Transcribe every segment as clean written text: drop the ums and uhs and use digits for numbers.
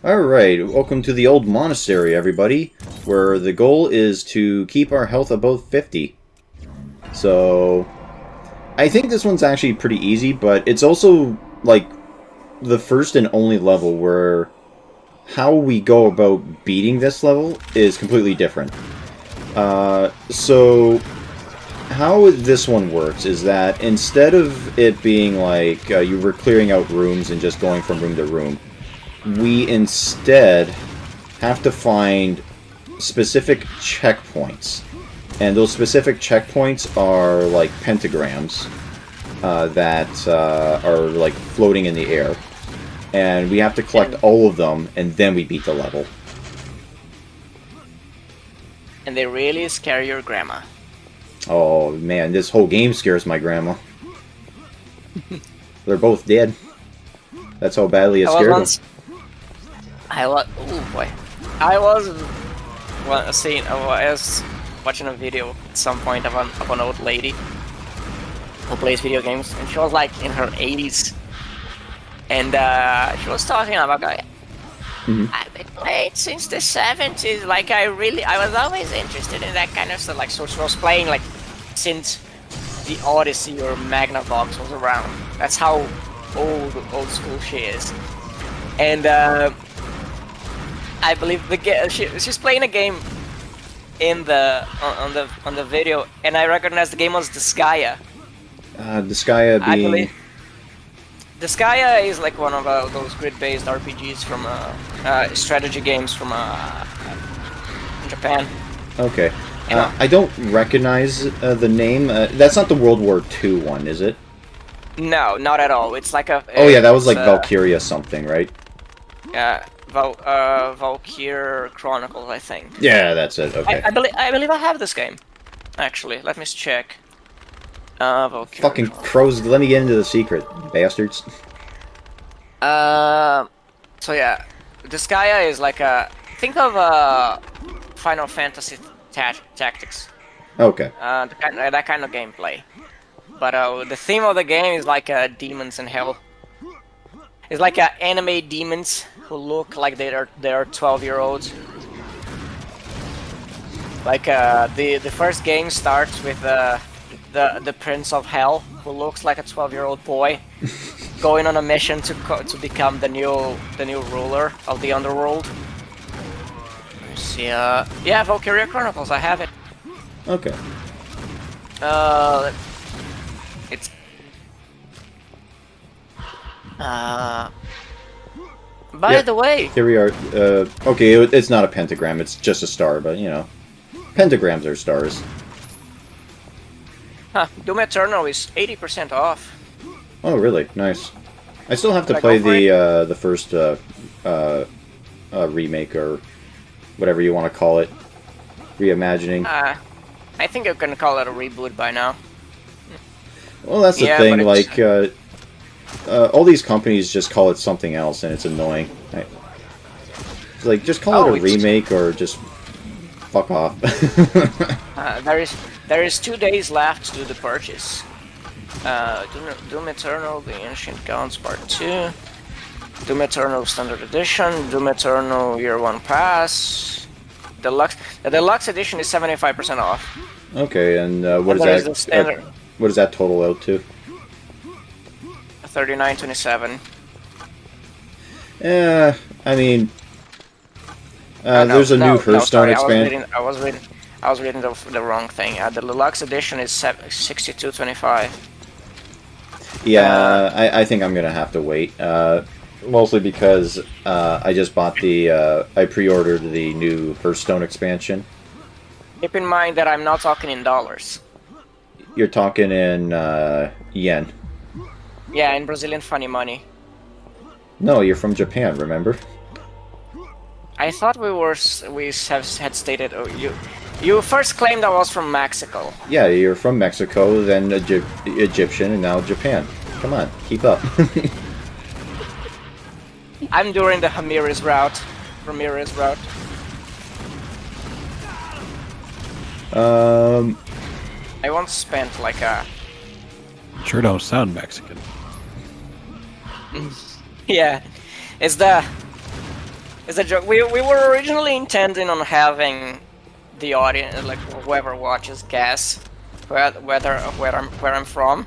Alright, welcome to the old monastery, everybody, where the goal is to keep our health above 50. So, I think this one's actually pretty easy, but it's also, like, the first and only level where how we go about beating this level is completely different. So, how this one works is that instead of it being like you were clearing out rooms and just going from room to room, we instead have to find specific checkpoints. And those specific checkpoints are like pentagrams that are like floating in the air. And we have to collect all of them, and then we beat the level. And they really scare your grandma. Oh man, this whole game scares my grandma. They're both dead. That's how badly it scared them. I was watching a video at some point of an old lady who plays video games, and she was like in her 80s, and she was talking about like, I've been playing since the 70s. Like I was always interested in that kind of stuff. Like so, she was playing like since the Odyssey or Magnavox was around. That's how old school she is, and I believe she's playing a game in on the video, and I recognize the game was Disgaea. Disgaea being... I believe Disgaea is like one of those grid-based RPGs from strategy games from Japan. Okay. I don't recognize the name. That's not the World War II one, is it? No, not at all. It's like a... Oh yeah, that was like Valkyria something, right? Yeah. Valkyrie Chronicles, I think. Yeah, that's it. Okay. I believe I have this game. Actually, let me check. Valkyrie Fucking crows! Let me get into the secret, bastards. So yeah, Disgaea is like a... Think of Final Fantasy Tactics. Okay. That kind of gameplay. But the theme of the game is like demons in hell. It's like anime demons who look like they're 12-year-olds. Like the first game starts with the Prince of Hell, who looks like a 12-year-old boy, going on a mission to become the new ruler of the underworld. Let's see. Yeah, Valkyria Chronicles. I have it. Okay. It's By the way, here we are. Okay, it's not a pentagram; it's just a star. But you know, pentagrams are stars. Doom Eternal is 80% off. Oh, really? Nice. I still have to play the first remake or whatever you want to call it, reimagining. I think you're gonna call it a reboot by now. Well, that's the thing. Like, all these companies just call it something else, and it's annoying. It's like, just call it a remake or just fuck off. There is 2 days left to do the purchase. Doom Eternal, The Ancient Gods Part 2, Doom Eternal Standard Edition, Doom Eternal Year 1 Pass, Deluxe. The Deluxe Edition is 75% off. Okay, and what does that total out to? $39.27. Yeah, I mean, there's a new Hearthstone expansion. I was reading the wrong thing. The Deluxe Edition is $62.25. Yeah, I think I'm gonna have to wait. Mostly because I just bought I pre-ordered the new Hearthstone expansion. Keep in mind that I'm not talking in dollars. You're talking in yen. Yeah, in Brazilian funny money. No, you're from Japan, remember? I thought we had stated. Oh, you first claimed I was from Mexico. Yeah, you're from Mexico, then Egyptian, and now Japan. Come on, keep up. I'm doing the Ramirez route. I once spent like a... Sure don't sound Mexican. Yeah, it's the It's a joke. We were originally intending on having the audience, like whoever watches, guess where I'm from,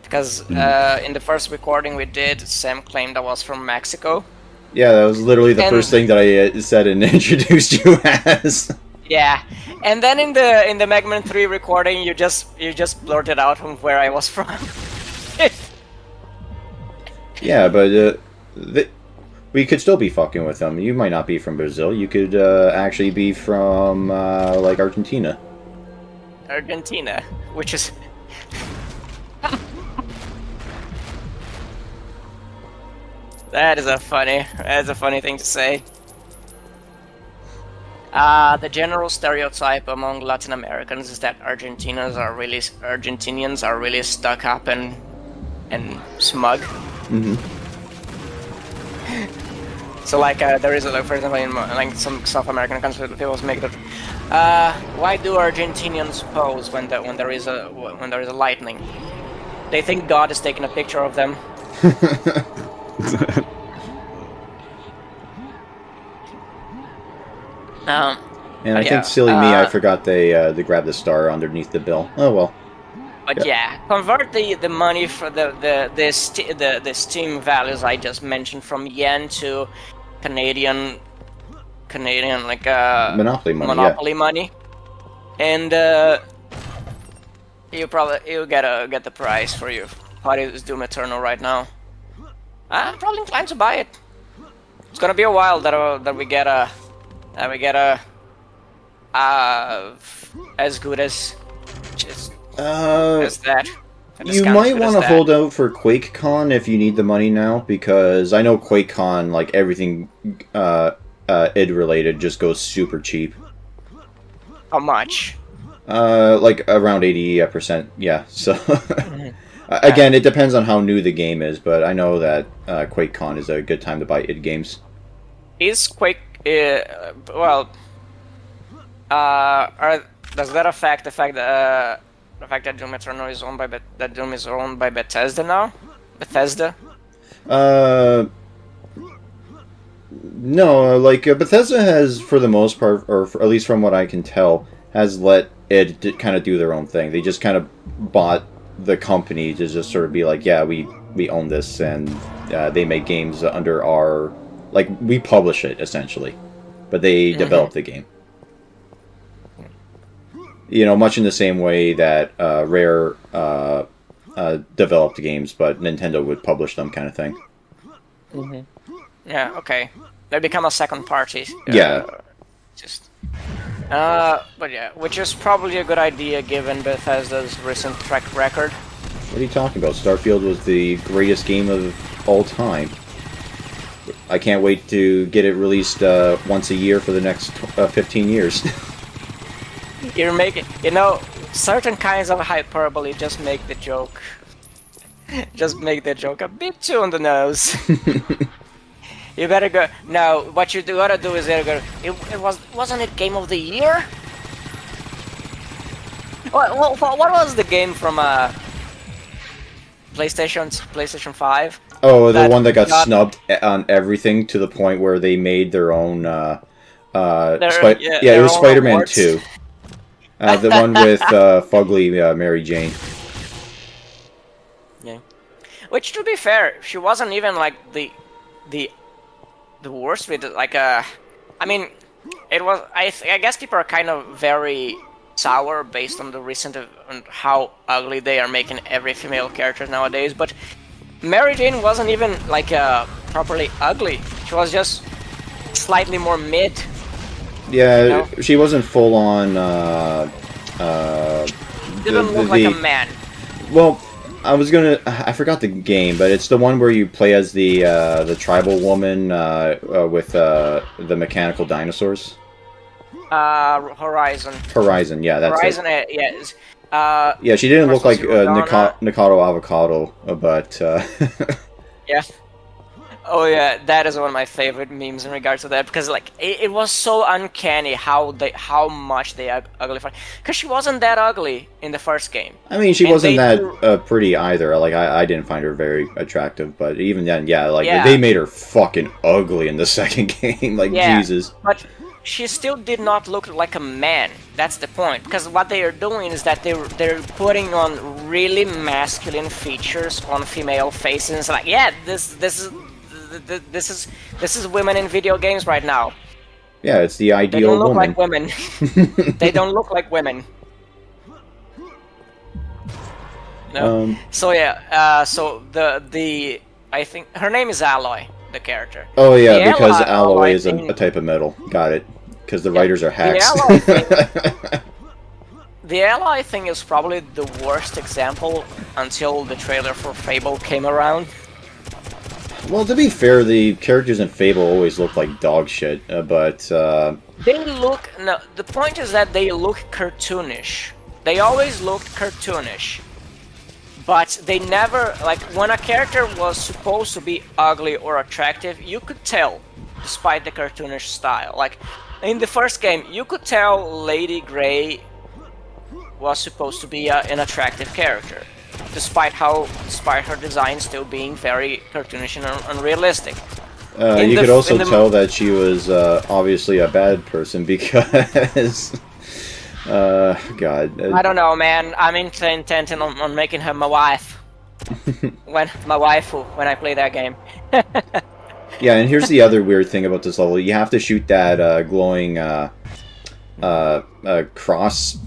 because in the first recording we did, Sam claimed I was from Mexico. Yeah, that was literally the first thing that I said and introduced you as. Yeah, and then in the Megman 3 recording, you just blurted out from where I was from. Yeah, but we could still be fucking with them. You might not be from Brazil. You could actually be from like Argentina. Argentina, which is. That's a funny thing to say. The general stereotype among Latin Americans is that Argentinians are really stuck up and smug. Mm-hmm. So like there is for example in like some South American countries people make that. Why do Argentinians pose when there is a lightning? They think God is taking a picture of them. And I think silly me, I forgot they grabbed the star underneath the bill. Oh well. But yeah, convert the money for the Steam values I just mentioned from yen to Canadian like Monopoly money, and you'll get the price for your Party's Doom Eternal right now. I'm probably inclined to buy it. It's gonna be a while that we get a as good as that. You might want to hold out for QuakeCon if you need the money now, because I know QuakeCon, like everything id related, just goes super cheap. How much? Like around 80%. Yeah. So again, it depends on how new the game is, but I know that QuakeCon is a good time to buy id games. Is Quake well? Does that affect the fact that Doom Eternal is owned by that Doom is owned by Bethesda now? Bethesda? No, like Bethesda has, for the most part, or at least from what I can tell, has let id kind of do their own thing. They just kind of bought the company to just sort of be like, yeah, we own this, and they make games under our, like, we publish it essentially, but they develop the game. You know, much in the same way that Rare developed games, but Nintendo would publish them, kind of thing. Yeah. Okay. They become a second party. Yeah. But yeah, which is probably a good idea given Bethesda's recent track record. What are you talking about? Starfield was the greatest game of all time. I can't wait to get it released once a year for the next 15 years. You're making, you know, certain kinds of hyperbole just make the joke a bit too on the nose. You better go. No, what you gotta do is go. Wasn't it Game of the Year? What was the game from PlayStation 5? Oh, the one that got snubbed on everything to the point where they made their own. It was Spider-Man 2. The one with Fugly Mary Jane. Yeah. Which, to be fair, she wasn't even like the worst with it. Like I mean, it was. I guess people are kind of very sour based on the recent on how ugly they are making every female character nowadays. But Mary Jane wasn't even like properly ugly. She was just slightly more mid. Yeah, you know? She wasn't full on. Didn't look like a man. Well, I forgot the game, but it's the one where you play as the tribal woman with the mechanical dinosaurs. Horizon. Horizon, yeah, that's Horizon, it. Yes. Yeah, she didn't look like Nikado Avocado, but. Yeah. Oh yeah, that is one of my favorite memes in regards to that because like it was so uncanny how much they uglified because she wasn't that ugly in the first game. I mean, she And wasn't they that threw- pretty either. Like, I didn't find her very attractive, but even then, yeah, like, Yeah. they made her fucking ugly in the second game. Like, Yeah, Jesus. but she still did not look like a man. That's the point. Because what they are doing is that they're putting on really masculine features on female faces. And it's like, yeah, this is women in video games right now. Yeah, it's the They ideal don't look woman. like women. They don't look like women. No. So yeah. So the I think her name is Alloy, the character. Oh, yeah, The because alloy alloy is thing- a type of metal. Got it. Because the writers are hacks. alloy thing- The Ally thing is probably the worst example until the trailer for Fable came around. Well, to be fair, the characters in Fable always look like dog shit, but, They look... No, the point is that they look cartoonish. They always looked cartoonish. But they never... Like, when a character was supposed to be ugly or attractive, you could tell, despite the cartoonish style. Like, in the first game, you could tell Lady Grey was supposed to be an attractive character, despite her design still being very cartoonish and unrealistic. you could also tell that she was obviously a bad person because... God. I don't know, man. I'm intent on making her my wife. when I play that game. Yeah, and here's the other weird thing about this level. You have to shoot that glowing cross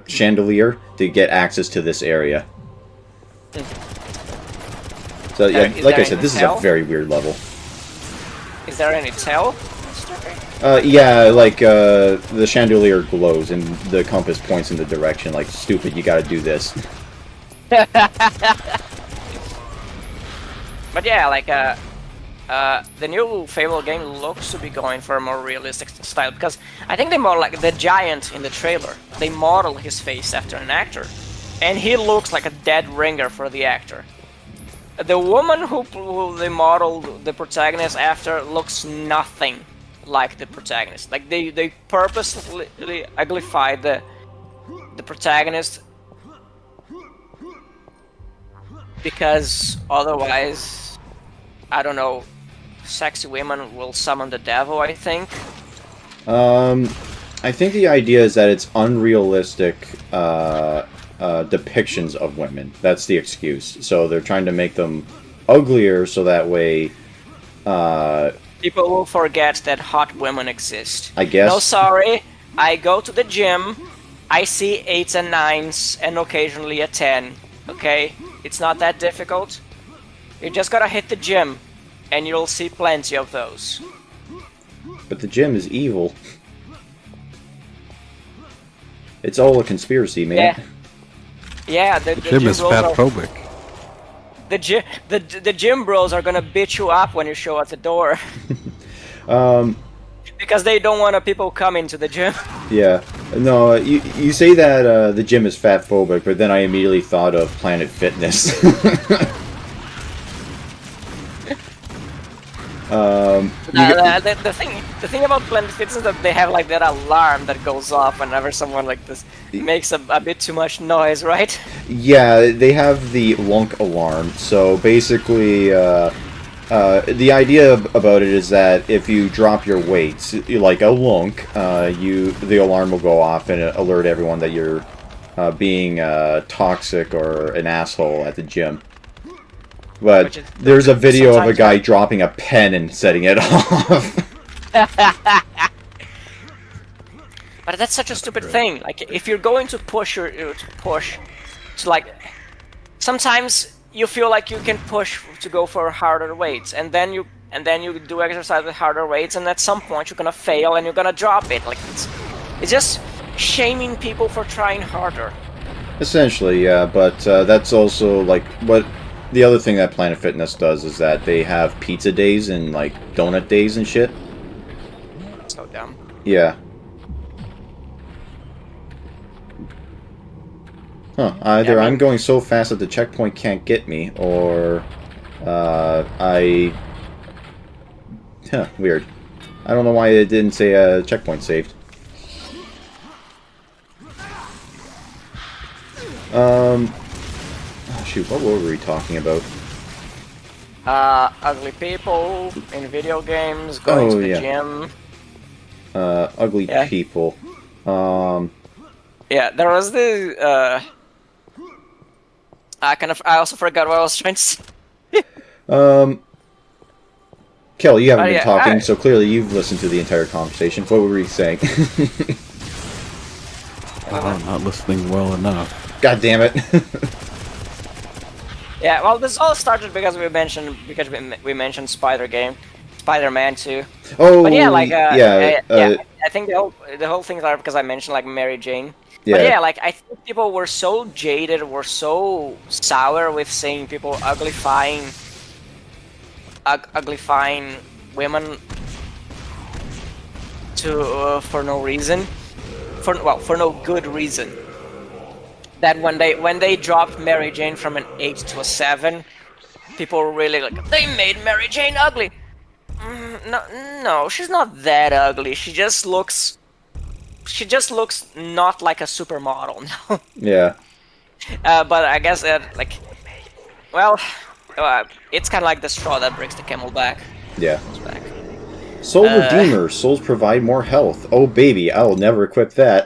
chandelier to get access to this area. So, yeah, like I said, this is a very weird level. Is there any tell? Yeah, like, the chandelier glows and the compass points in the direction. Like, stupid, you gotta do this. But yeah, like, the new Fable game looks to be going for a more realistic style, because I think they model, like, the giant in the trailer, they model his face after an actor, and he looks like a dead ringer for the actor. The woman who they modeled the protagonist after looks nothing like the protagonist. Like, they purposely uglified the protagonist because otherwise, I don't know, sexy women will summon the devil, I think. I think the idea is that it's unrealistic depictions of women. That's the excuse. So they're trying to make them uglier so that way... people will forget that hot women exist. I guess. No, sorry. I go to the gym, I see 8s and 9s, and occasionally a 10. Okay? It's not that difficult. You just gotta hit the gym, and you'll see plenty of those. But the gym is evil. It's all a conspiracy, man. Yeah. Yeah, the Gym is bros are- fatphobic. the gym bros are gonna beat you up when you show at the door. Because they don't want people coming to the gym. Yeah. No, you say that the gym is fatphobic, but then I immediately thought of Planet Fitness. The thing about Planet Fitness is that they have like that alarm that goes off whenever someone like this makes a bit too much noise, right? Yeah, they have the lunk alarm. So basically, the idea about it is that if you drop your weights, like a lunk, the alarm will go off and alert everyone that you're being toxic or an asshole at the gym. But there's a video of a guy dropping a pen and setting it off. But that's such a stupid thing. Like, if you're going to push like, sometimes you feel like you can push to go for harder weights, and then you do exercise with harder weights, and at some point you're gonna fail and you're gonna drop it. Like, it's just shaming people for trying harder. Essentially, yeah, but that's also like what the other thing that Planet Fitness does is that they have pizza days and like donut days and shit. So dumb. Yeah. Huh. Either I'm going so fast that the checkpoint can't get me, or I Huh, weird. I don't know why it didn't say checkpoint saved. Oh shoot, what were we talking about? Ugly people in video games, going to the gym. Ugly people. Yeah, there was the, I also forgot what I was trying to say. Kelly, you haven't been talking, so clearly you've listened to the entire conversation. What were we saying? I'm not listening well enough. God damn it. Yeah, well, this all started because we mentioned Spider-Man 2. Oh, but yeah, like yeah, I think the whole thing started because I mentioned like Mary Jane. Yeah. But yeah, like I think people were so jaded, were so sour with saying people uglifying women to for no reason, for no good reason. That when they dropped Mary Jane from an 8 to a 7, people were really like, they made Mary Jane ugly. No, she's not that ugly. She just looks not like a supermodel now. Yeah. But I guess like, well, it's kind of like the straw that breaks the camel back. Yeah. Soul Redeemer. Souls provide more health. Oh baby, I will never equip that.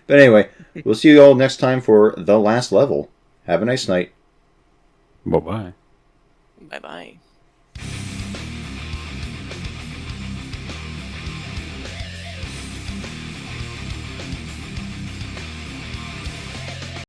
But anyway, we'll see you all next time for the last level. Have a nice night. Bye-bye. Bye-bye.